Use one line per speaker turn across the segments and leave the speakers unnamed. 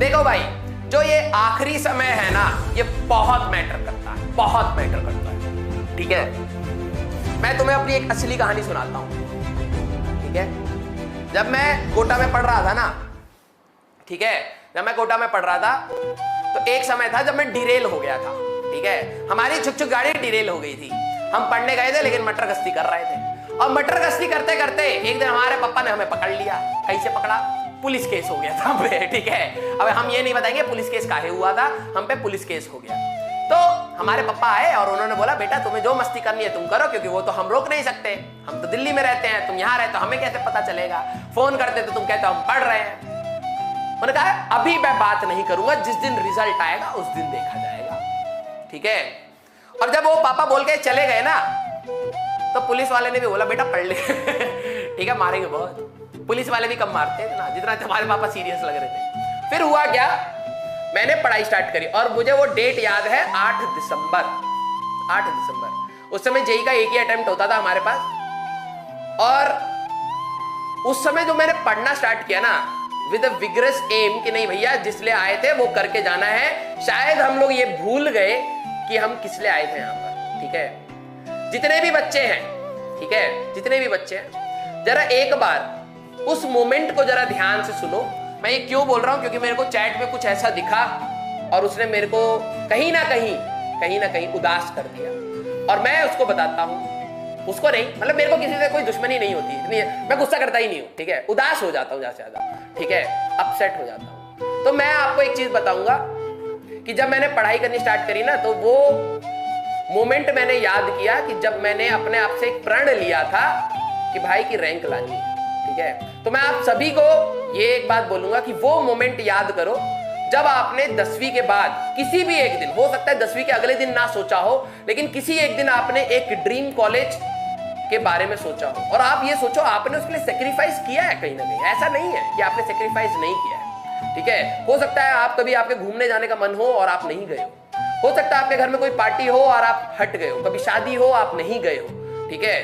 देखो भाई, जो ये आखिरी समय है ना, ये बहुत मैटर करता है, बहुत मैटर करता है। ठीक है, मैं तुम्हें अपनी एक असली कहानी सुनाता हूं। ठीक है, जब मैं कोटा में पढ़ रहा था ना, ठीक है, जब मैं कोटा में पढ़ रहा था तो एक समय था जब मैं डिरेल हो गया था। ठीक है, हमारी छुक छुक गाड़ी डिरेल हो गई थी। हम पढ़ने गए थे लेकिन मटर गश्ती कर रहे थे, और मटर गश्ती करते करते एक दिन हमारे पापा ने हमें पकड़ लिया। कैसे पकड़ा? पुलिस केस हो गया था हम पे। ठीक है, अब हम ये नहीं बताएंगे पुलिस केस काहे हुआ था, हम पे पुलिस केस हो गया। तो हमारे पापा आए और उन्होंने बोला, बेटा तुम्हें जो मस्ती करनी है तुम करो, क्योंकि वो तो हम रोक नहीं सकते, हम तो दिल्ली में रहते हैं, तुम यहाँ रहते हो, हमें कैसे पता चलेगा? फोन करते तो तुम कहते हो हम पढ़ रहे हैं। मैंने कहा अभी मैं बात नहीं करूंगा, जिस दिन रिजल्ट आएगा उस दिन देखा जाएगा। ठीक है, और जब वो पापा बोल के चले गए ना, तो पुलिस वाले ने भी बोला बेटा पढ़ ले। ठीक है, मारेंगे बहुत। पुलिस वाले भी कम मारते थे ना जितना हमारे पापा सीरियस लग रहे थे। फिर हुआ क्या, मैंने पढ़ाई स्टार्ट करी और मुझे वो डेट याद है, 8 दिसंबर। 8 दिसंबर उस समय जेई का एक ही अटेम्प्ट होता था हमारे पास। और उस समय जो मैंने पढ़ना स्टार्ट किया ना, विद अ विगरस एम कि नहीं भैया जिस लिए आए थे वो करके जाना है। शायद हम लोग ये भूल गए कि हम किस लिए आए थे यहाँ पर। ठीक है, जितने भी बच्चे हैं, ठीक है, जितने भी बच्चे हैं, जरा एक बार उस मोमेंट को जरा ध्यान से सुनो। मैं ये क्यों बोल रहा हूं, क्योंकि मेरे को चैट में कुछ ऐसा दिखा और उसने मेरे को कहीं ना कहीं उदास कर दिया। और मैं उसको बताता हूं, उसको नहीं, मतलब मेरे को किसी से कोई दुश्मनी नहीं होती, इतनी मैं गुस्सा करता ही नहीं हूं। ठीक है, उदास हो जाता हूं ज्यादा से ज्यादा। ठीक है, अपसेट हो जाता हूं। तो मैं आपको एक चीज बताऊंगा कि जब मैंने पढ़ाई करनी स्टार्ट करी ना, तो वो मोमेंट मैंने याद किया कि जब मैंने अपने आप से एक प्रण लिया था कि भाई की रैंक लानी है। ठीक है, तो मैं आप सभी को ये एक बात बोलूंगा कि वो मोमेंट याद करो जब आपने 10वीं के बाद किसी भी एक दिन, हो सकता है 10वीं के अगले दिन ना सोचा हो, लेकिन किसी एक दिन आपने एक ड्रीम कॉलेज के बारे में सोचा हो, और आप ये सोचो आपने उसके लिए सेक्रीफाइस किया है कहीं ना कहीं। ऐसा नहीं है कि आपने सेक्रीफाइस नहीं किया है। ठीक है, हो सकता है आप कभी आपके घूमने जाने का मन हो और आप नहीं गए हो सकता है आपके घर में कोई पार्टी हो और आप हट गए हो, कभी शादी हो आप नहीं गए हो। ठीक है,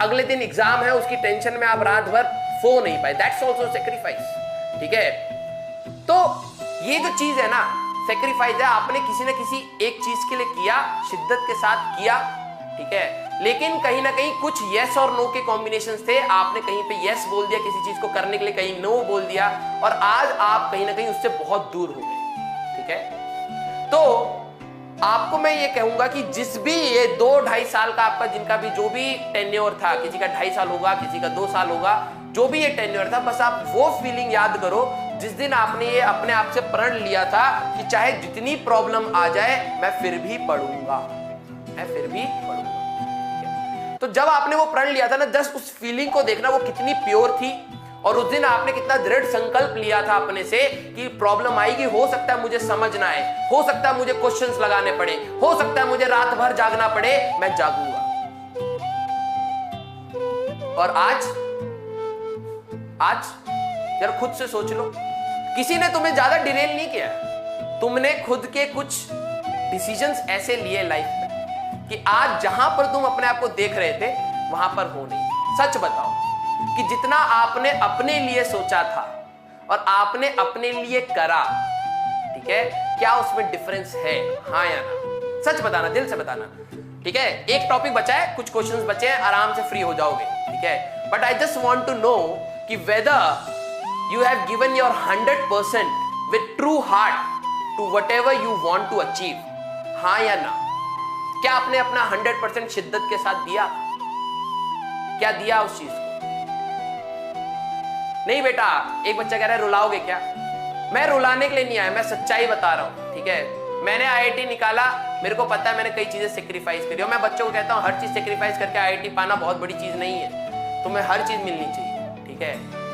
अगले दिन एग्जाम है, उसकी टेंशन में आप रात भर सो नहीं पाए, दैट्स ऑल्सो सेक्रीफाइस। ठीक है, तो ये जो चीज है ना, सेक्रीफाइस है, आपने किसी न किसी एक चीज के लिए किया, शिद्दत के साथ किया। ठीक है, लेकिन कहीं ना कहीं कुछ यस और नो के कॉम्बिनेशन थे। आपने कहीं पे यस बोल दिया किसी चीज को करने के लिए, कहीं नो बोल दिया, और आज आप कहीं ना कहीं उससे बहुत दूर हो गए। ठीक है, तो आपको मैं ये कहूंगा कि जिस भी ये 2-2.5 साल का आपका, जिनका भी जो भी टेन्योर था, किसी का 2.5 साल होगा, किसी का 2 साल होगा, जो भी ये टेन्योर था, बस आप वो फीलिंग याद करो जिस दिन आपने ये अपने आप से प्रण लिया था कि चाहे जितनी प्रॉब्लम आ जाए मैं फिर भी पढ़ूंगा, मैं फिर भी पढ़ूंगा। तो जब आपने वो प्रण लिया था ना, जस्ट उस फीलिंग को देखना वो कितनी प्योर थी, और उस दिन आपने कितना दृढ़ संकल्प लिया था अपने से कि प्रॉब्लम आएगी, हो सकता है मुझे समझ ना आए, हो सकता है मुझे क्वेश्चंस लगाने पड़े, हो सकता है मुझे रात भर जागना पड़े, मैं जागूंगा। और आज जरा खुद से सोच लो, किसी ने तुम्हें ज्यादा डिरेल नहीं किया, तुमने खुद के कुछ डिसीजंस ऐसे लिए लाइफ में कि आज जहां पर तुम अपने आप को देख रहे थे वहां पर हो नहीं। सच बताओ कि जितना आपने अपने लिए सोचा था और आपने अपने लिए करा, ठीक है, क्या उसमें डिफरेंस है? हाँ या ना? सच बताना, दिल से बताना। ठीक है, एक टॉपिक बचा है, कुछ क्वेश्चंस बचे हैं, आराम से फ्री हो जाओगे। ठीक है, but I just want to know कि whether you have given your 100% with true heart to whatever you want to achieve. हाँ या ना? क्या आपने अपना 100% शिद्दत के साथ दिया? क्या दिया उस चीज को? नहीं बेटा, एक बच्चा कह रहा है रुलाओगे क्या? मैं रुलाने के लिए नहीं आया, मैं सच्चाई बता रहा हूं। ठीक है, मैंने आईआईटी निकाला, मेरे को पता है मैंने कई चीजें सेक्रीफाइस करी, और मैं बच्चों को कहता हूं हर चीज सेक्रीफाइस करके आईआईटी पाना बहुत बड़ी चीज नहीं है, तुम्हें हर चीज मिलनी चाहिए। ठीक है,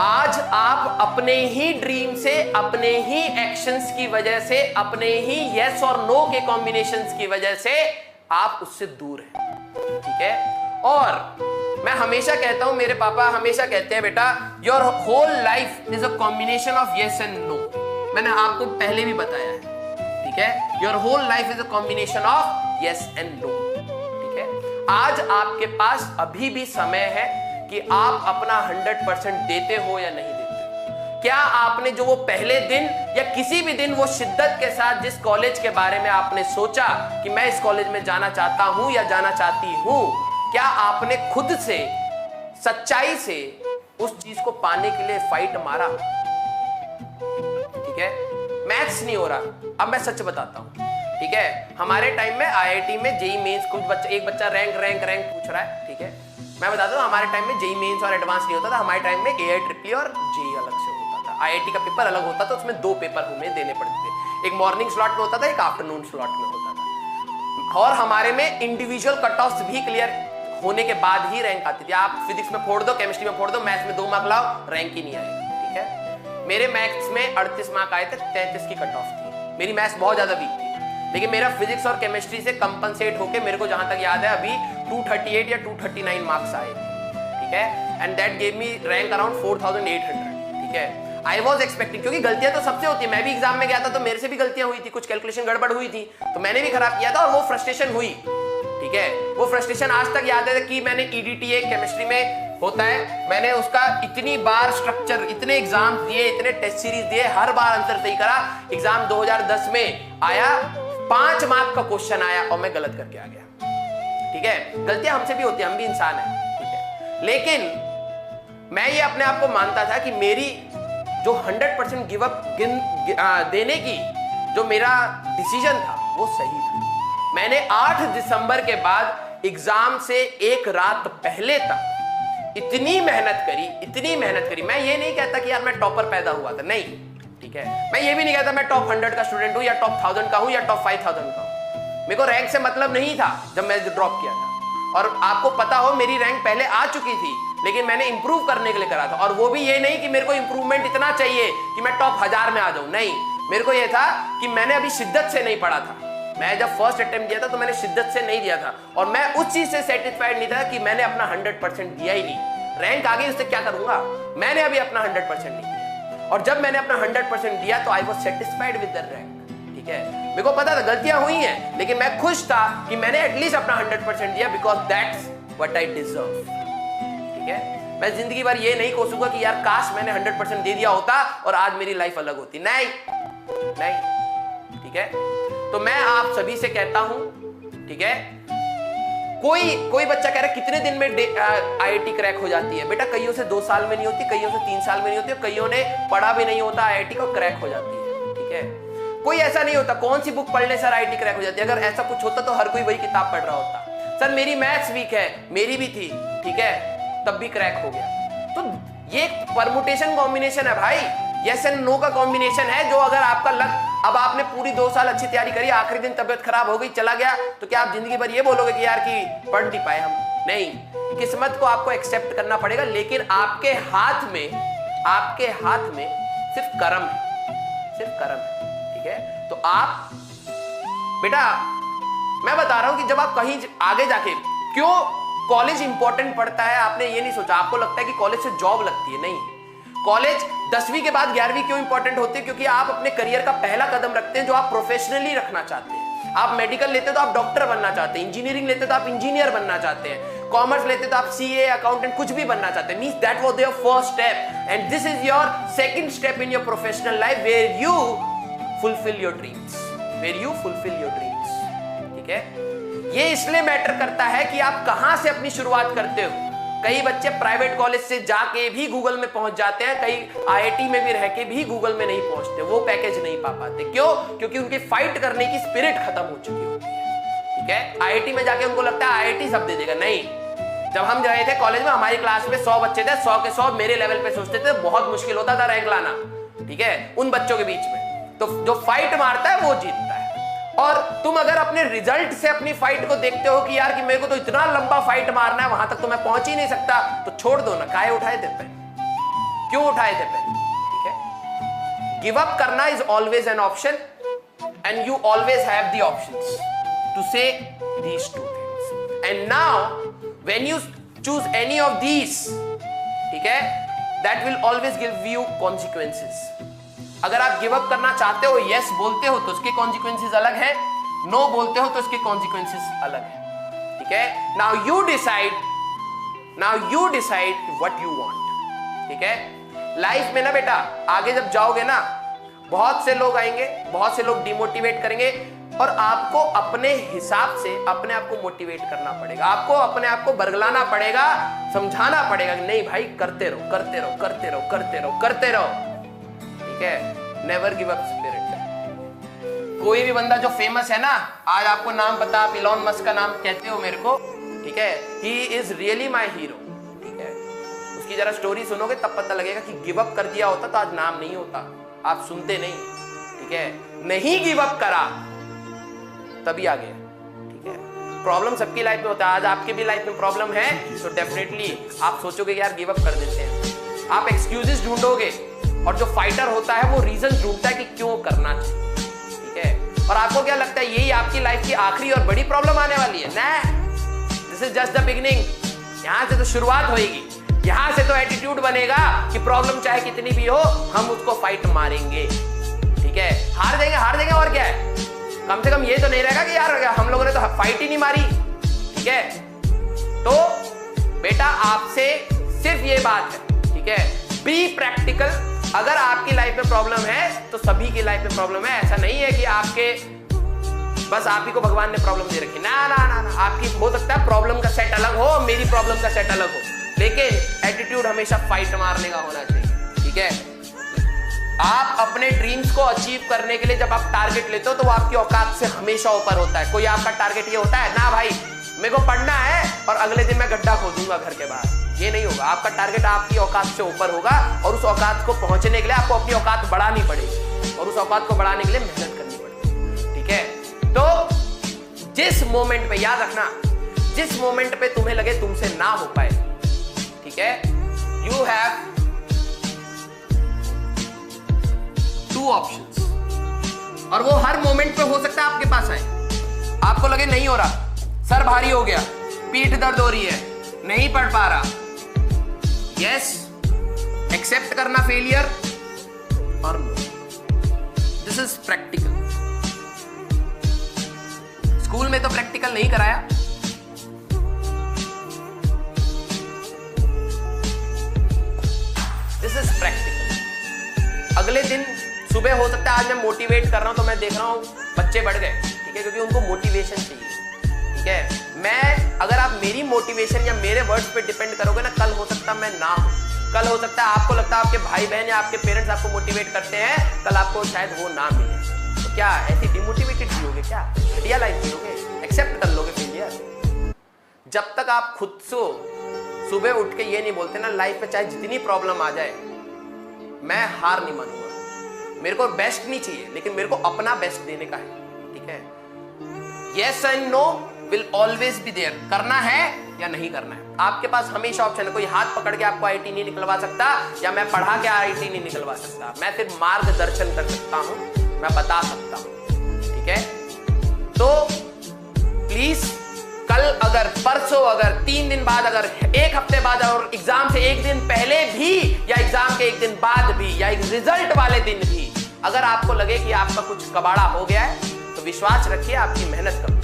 आज आप अपने ही ड्रीम से, अपने ही एक्शंस की वजह से, अपने ही यस और नो के कॉम्बिनेशंस की वजह से आप उससे दूर हैं। ठीक है, और मैं हमेशा कहता हूं, मेरे पापा हमेशा कहते हैं बेटा your whole life is a combination of yes and no. मैंने आपको पहले भी बताया है। ठीक है, your whole life is a combination of yes and no. ठीक है, आज आपके पास अभी भी समय है कि आप अपना 100% देते हो या नहीं देते हो। क्या आपने जो वो पहले दिन या किसी भी दिन वो शिद्दत के साथ जिस कॉलेज के बारे में आपने सोचा कि मैं इस कॉलेज में जाना चाहता हूं या जाना चाहती हूं, क्या आपने खुद से सच्चाई से उस चीज को पाने के लिए फाइट मारा? ठीक है, मैथ्स नहीं हो रहा, अब मैं सच बताता हूं। ठीक है, हमारे टाइम में आईआईटी में जेई मेंस कुछ बच्चा, एक बच्चा रैंक पूछ रहा है। ठीक है, मैं बताता हूं, हमारे टाइम में जेई मेंस और एडवांस नहीं होता था, हमारे टाइम में AIEEE और जेई अलग से होता था। आईआईटी का पेपर अलग होता था, उसमें 2 पेपर हमें देने पड़ते थे, एक मॉर्निंग स्लॉट में होता था, एक आफ्टरनून स्लॉट में होता था। और हमारे में इंडिविजुअल कट ऑफ भी क्लियर होने के बाद ही रैंक आती थी। आप फिजिक्स में फोड़ दो, केमिस्ट्री में फोड़ दो, मैथ्स में 2 मार्क लाओ, रैंक ही नहीं आएगा। ठीक है, मेरे मैथ्स में 38 मार्क आए थे, 33 की कट ऑफ थी। मेरी मैथ्स बहुत ज्यादा वीक थी, लेकिन मेरा फिजिक्स और केमिस्ट्री से कंपनसेट होके मेरे को जहां तक याद है अभी 238 या 239 मार्क्स आए थे। ठीक है, and that gave me rank around 4800। ठीक है, आई वाज एक्सपेक्टिंग, क्योंकि गलतियां तो सबसे होती है, मैं भी एग्जाम में गया था तो मेरे से भी गलतियां हुई थी, कुछ कैलकुलेशन गड़बड़ हुई थी तो मैंने भी खराब किया था और वो फ्रस्ट्रेशन हुई। ठीक है, वो फ्रस्ट्रेशन आज तक याद है कि मैंने EDTA केमिस्ट्री में होता है, मैंने उसका इतनी बार स्ट्रक्चर, इतने एग्जाम दिए, इतने टेस्ट सीरीज दिए, हर बार आंसर सही करा। एग्जाम 2010 में आया, 5 मार्क का क्वेश्चन आया और मैं गलत करके आ गया। ठीक है, गलतियां हमसे भी होती है, हम भी इंसान हैं। ठीक है, लेकिन मैं ये अपने आप को मानता था कि मेरी जो 100% गिव अप देने की जो मेरा डिसीजन था वो सही था। मैंने 8 दिसंबर के बाद एग्जाम से एक रात पहले तक इतनी मेहनत करी। मैं ये नहीं कहता कि यार मैं टॉपर पैदा हुआ था, नहीं। ठीक है, मैं ये भी नहीं कहता मैं टॉप 100 का स्टूडेंट हूं या टॉप 1000 का हूं या टॉप 5000 का हूं। मेरे को रैंक से मतलब नहीं था जब मैं ड्रॉप किया था, और आपको पता हो मेरी रैंक पहले आ चुकी थी, लेकिन मैंने इंप्रूव करने के लिए करा था। और वो भी ये नहीं कि मेरे को इंप्रूवमेंट इतना चाहिए कि मैं टॉप 1000 में आ जाऊं, नहीं। मेरे को ये था कि मैंने अभी शिद्दत से नहीं पढ़ा था। मैं जब फर्स्ट अटेम्प्ट दिया था तो मैंने शिद्दत से नहीं दिया था, और मैं उस चीज से सेटिस्फाइड नहीं था कि मैंने अपना 100% दिया ही नहीं। रैंक आ गई, उससे क्या करूंगा, मैंने अभी अपना 100% नहीं दिया। और जब मैंने अपना 100% दिया तो I was satisfied with the rank. ठीक है, मेरे को पता था गलतियां हुई हैं, लेकिन मैं खुश था कि मैंने एटलीस्ट अपना 100% दिया, because that's what I deserve. ठीक है, मैं जिंदगी भर ये नहीं कोसूंगा कि यार काश मैंने 100% दे दिया होता और आज मेरी लाइफ अलग होती, नहीं। ठीक है, तो मैं आप सभी से कहता हूं, ठीक है, कोई बच्चा कह रहा है कितने दिन में IIT क्रैक हो जाती है। बेटा, कईयों से 2 साल में नहीं होती, कईयों से 3 साल में नहीं होती, कईयों ने पढ़ा भी नहीं होता IIT को, क्रैक हो जाती है। ठीक है, कोई ऐसा नहीं होता कौन सी बुक पढ़ने सर IIT क्रैक हो जाती है। अगर ऐसा कुछ होता तो हर कोई वही किताब पढ़ रहा होता। सर मेरी मैथ्स वीक है, मेरी भी थी, ठीक है, तब भी क्रैक हो गया। तो ये परमुटेशन कॉम्बिनेशन है भाई, यस एंड नो का कॉम्बिनेशन है, जो अगर आपका लक, अब आपने पूरी 2 साल अच्छी तैयारी करी, आखिरी दिन तबियत खराब हो गई, चला गया, तो क्या आप जिंदगी भर ये बोलोगे कि यार कि पढ़ नहीं पाए हम? नहीं, किस्मत को आपको एक्सेप्ट करना पड़ेगा, लेकिन आपके हाथ में सिर्फ कर्म है, सिर्फ कर्म है। ठीक है, तो आप बेटा, मैं बता रहा हूं कि जब आप कहीं आगे जाके, क्यों कॉलेज इंपॉर्टेंट पड़ता है, आपने ये नहीं सोचा। आपको लगता है कि कॉलेज से जॉब लगती है, नहीं। कॉलेज 10वीं के बाद 11वीं क्यों इंपॉर्टेंट होती है? क्योंकि आप अपने करियर का पहला कदम रखते हैं जो आप प्रोफेशनली रखना चाहते हैं। आप मेडिकल लेते तो आप डॉक्टर बनना चाहते हैं, इंजीनियरिंग लेते तो आप इंजीनियर बनना चाहते हैं, कॉमर्स लेते तो आप CA, अकाउंटेंट, कुछ भी बनना चाहते हैं। Means that was your first step and this is your second step in your professional life where you fulfil your dreams, ठीक है, ये इसलिए मैटर करता है कि आप कहां से अपनी शुरुआत करते हो। कई बच्चे प्राइवेट कॉलेज से जाके भी गूगल में पहुंच जाते हैं, कई IIT में भी रह के भी गूगल में नहीं पहुंचते, वो पैकेज नहीं पा पाते। क्यों? क्योंकि उनकी फाइट करने की स्पिरिट खत्म हो चुकी होती है। ठीक है, IIT में जाके उनको लगता है IIT सब दे देगा, नहीं। जब हम गए थे कॉलेज में, हमारी क्लास में 100 बच्चे थे, 100 के 100 मेरे लेवल पे सोचते थे, बहुत मुश्किल होता था रैंक लाना। ठीक है, उन बच्चों के बीच में तो जो फाइट मारता है वो जीतता है। और तुम अगर अपने रिजल्ट से अपनी फाइट को देखते हो कि यार कि मेरे को तो इतना लंबा फाइट मारना है, वहां तक तो मैं पहुंच ही नहीं सकता, तो छोड़ दो ना। काहे उठाए थे पेन? क्यों उठाए थे पेन? ठीक है, गिव अप करना is always an option and you always have the options to say these two things. And now when you choose any of these, ठीक है, that will always give you consequences. अगर आप give up करना चाहते हो, yes बोलते हो तो उसके कॉन्सिक्वेंसेस अलग है, नो बोलते हो तो उसके कॉन्सिक्वेंसेस अलग है। ठीक है, now you decide what you want. ठीक है, लाइफ में ना बेटा आगे जब जाओगे ना, बहुत से लोग आएंगे, बहुत से लोग डिमोटिवेट करेंगे, और आपको अपने हिसाब से अपने आप को मोटिवेट करना पड़ेगा। आपको अपने आप को बरगलाना पड़ेगा, समझाना पड़ेगा कि नहीं भाई करते रहो करते रहो करते रहो करते रहो करते रहो, ठीक है। Never give up spirit. कोई भी बंदा जो फेमस है ना, आज आपको नाम पता, आप इलॉन मस्क का नाम कहते हो मेरे को, ठीक है, he is really my hero, ठीक है। उसकी जरा स्टोरी सुनोगे तब पता लगेगा कि गिव अप कर दिया होता तो आज नाम नहीं होता, आप सुनते नहीं, ठीक है। नहीं गिव अप करा तभी आ गया, ठीक है। प्रॉब्लम सबकी लाइफ में होता है, आज आपकी भी लाइफ में प्रॉब्लम है तो डेफिनेटली आप सोचोगे कि यार गिव अप कर देते हैं, आप एक्सक्यूजेस ढूंढोगे, और जो फाइटर होता है वो रीजन ढूंढता है कि क्यों करना चाहिए, ठीक है। और आपको क्या लगता है यही आपकी लाइफ की आखिरी और बड़ी प्रॉब्लम आने वाली है? ना, this is just the beginning. यहां से तो शुरुआत होगी, यहां से तो एटीट्यूड बनेगा कि प्रॉब्लम चाहे कितनी भी हो हम उसको फाइट मारेंगे, ठीक है। हार जाएंगे और क्या है, कम से कम ये तो नहीं रहेगा कि यार हम लोगों ने तो फाइट ही नहीं मारी, ठीक है। तो बेटा आपसे सिर्फ ये बात है, ठीक है, बी प्रैक्टिकल। अगर आपकी लाइफ में प्रॉब्लम है तो सभी की लाइफ में प्रॉब्लम है, ऐसा नहीं है कि आपके बस आप ही को भगवान ने प्रॉब्लम दे रखी, ना ना ना ना। आपकी हो सकता है प्रॉब्लम का सेट अलग हो, मेरी प्रॉब्लम का सेट अलग हो, लेकिन एटीट्यूड हमेशा फाइट मारने का होना चाहिए, ठीक है। आप अपने ड्रीम्स को अचीव करने के लिए जब आप टारगेट लेते हो तो वो आपकी औकात से हमेशा ऊपर होता है। कोई आपका टारगेट ये होता है ना भाई मेरे को पढ़ना है और अगले दिन मैं गड्ढा खोदूंगा घर के बाहर, ये नहीं होगा। आपका टारगेट आपकी औकात से ऊपर होगा, और उस औकात को पहुंचने के लिए आपको अपनी औकात बढ़ानी पड़ेगी, और उस औकात को बढ़ाने के लिए मेहनत करनी पड़ेगी, ठीक है। तो जिस मोमेंट पे, याद रखना, जिस मोमेंट पे तुम्हें लगे तुमसे ना हो पाए, ठीक है, यू हैव टू ऑप्शंस, और वो हर मोमेंट पे हो सकता है आपके पास आए। आपको लगे नहीं हो रहा, सर भारी हो गया, पीठ दर्द हो रही है, नहीं पढ़ पा रहा, यस, एक्सेप्ट करना फेलियर, और no, this is practical. School में तो प्रैक्टिकल नहीं कराया, दिस इज प्रैक्टिकल। अगले दिन सुबह हो सकता है, आज मैं मोटिवेट कर रहा हूं तो मैं देख रहा हूं बच्चे बढ़ गए, ठीक है, क्योंकि उनको मोटिवेशन चाहिए, ठीक है। मैं, अगर आप मेरी मोटिवेशन या मेरे वर्ड्स पे डिपेंड करोगे ना, कल हो सकता मैं ना हूं, कल हो सकता है आपको लगता है आपके भाई बहन या आपके पेरेंट्स आपको मोटिवेट करते हैं, कल आपको शायद वो ना मिले, तो क्या ऐसे डिमोटिवेटेड जियोगे? क्या घटिया लाइफ जियोगे? एक्सेप्ट कर लोगे फेलियर? जब तक आप खुद से सुबह उठ के ये नहीं बोलते ना, लाइफ में चाहे जितनी प्रॉब्लम आ जाए मैं हार नहीं मानूंगा, मेरे को बेस्ट नहीं चाहिए लेकिन मेरे को अपना बेस्ट देने का है, ठीक है। Yes and no will always be there, करना है या नहीं करना है, आपके पास हमेशा ऑप्शन है। कोई हाथ पकड़ के आपको आईटी नहीं निकलवा सकता, या मैं पढ़ा के आईटी नहीं निकलवा सकता, मैं सिर्फ मार्गदर्शन कर सकता हूं, मैं बता सकता हूं, ठीक है। तो प्लीज कल अगर, परसों अगर, 3 दिन बाद अगर, 1 हफ्ते बाद, और एग्जाम से 1 दिन पहले भी, या एग्जाम के 1 दिन बाद भी, या रिजल्ट वाले दिन भी अगर आपको लगे कि आपका कुछ कबाड़ा हो गया है, तो विश्वास रखिए आपकी मेहनत कम,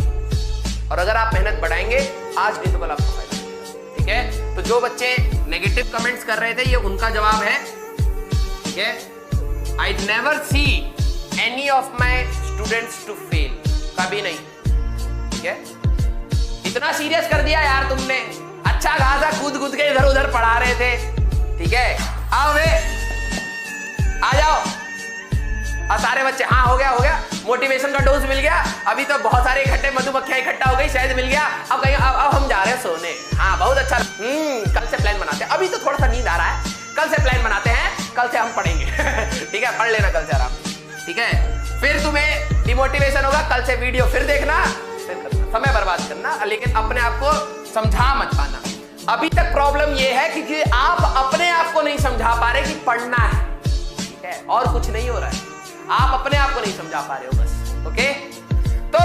और अगर आप मेहनत बढ़ाएंगे आज नहीं तो कल आपको फायदा मिलेगा, ठीक है। तो जो बच्चे नेगेटिव कमेंट्स कर रहे थे, ये उनका जवाब है, ठीक है। I never see any of my students to fail, कभी नहीं, ठीक है। इतना सीरियस कर दिया यार तुमने, अच्छा खासा कूद कूद के इधर उधर पढ़ा रहे थे, ठीक है। आओ वे, आ जाओ, और सारे बच्चे, हाँ हो गया, मोटिवेशन का डोज मिल गया, अभी तो बहुत सारे इकट्ठे मधुमक्खियां इकट्ठा हो गई, शायद मिल गया, अब कहीं अब हम जा रहे हैं सोने, हाँ बहुत अच्छा, कल से प्लान बनाते हैं, अभी तो थोड़ा सा नींद आ रहा है, कल से प्लान बनाते हैं, कल से हम पढ़ेंगे ठीक है, पढ़ लेना कल से आराम, ठीक है। फिर तुम्हें डिमोटिवेशन होगा, कल से वीडियो फिर देखना, फिर करना, समय बर्बाद करना, लेकिन अपने आप को समझा मत पाना। अभी तक प्रॉब्लम यह है कि आप अपने आप को नहीं समझा पा रहे कि पढ़ना है, ठीक है, और कुछ नहीं हो रहा है, आप अपने आप को नहीं समझा पा रहे हो बस, ओके। तो